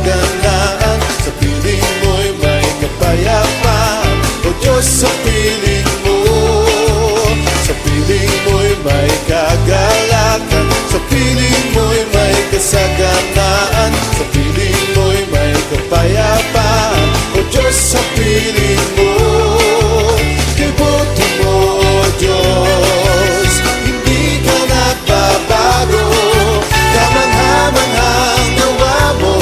kasaganaan. Sa piling mo'y may kapayapaan, O Diyos, sa piling mo. Sa piling mo'y may kagalakan, sa piling mo'y may kasaganaan, sa piling mo'y may kapayapaan, O Diyos, sa piling mo. Kay buti mo, O Diyos, hindi ka nagbabago. Kamangha-manghang gawa mo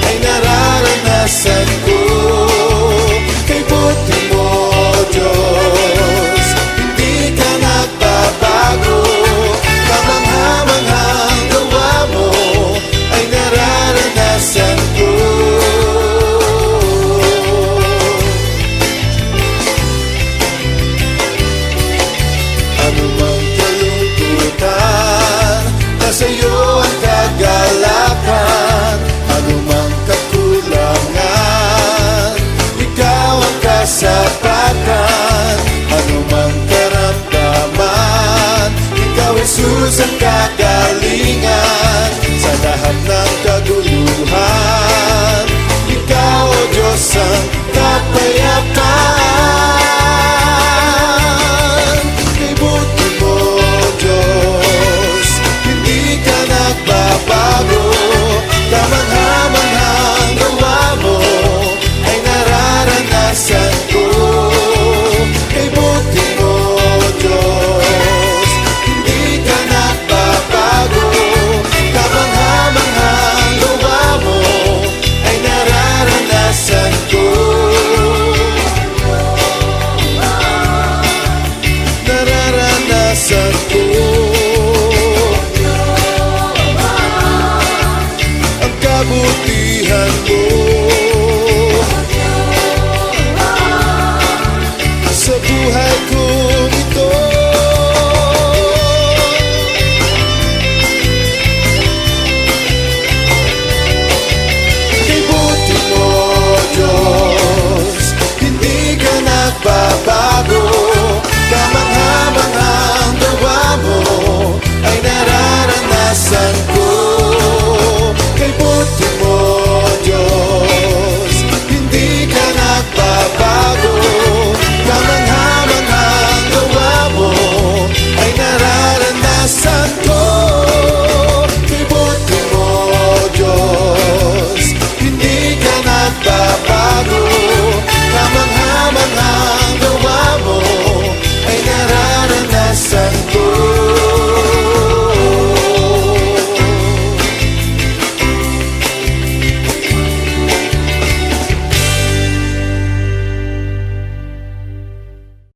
ay nararanasan ko. Kay buti mo, O Diyos, hindi ka nagbabago. Kamangha-manghang gawa mo ay nararanasan ko. Anumang kalungkutan, nasa iyo ang kagalakan. Anumang kakulangan, ikaw ang kasapatan. Anumang karamdaman, ikaw Jesus ang kagalingan. Sa lahat ng kaguluhan, ikaw, O Diyos, ang kapayapaan. Kay buti mo, O Diyos, hindi ka nagbabago. Kamangha-manghang gawa mo ay nararanasan ko. Kay buti mo, O Diyos, hindi ka nagbabago. Kamangha-manghang gawa mo ay nararanasan ko. Nararanasan ko ang kabutihan mo.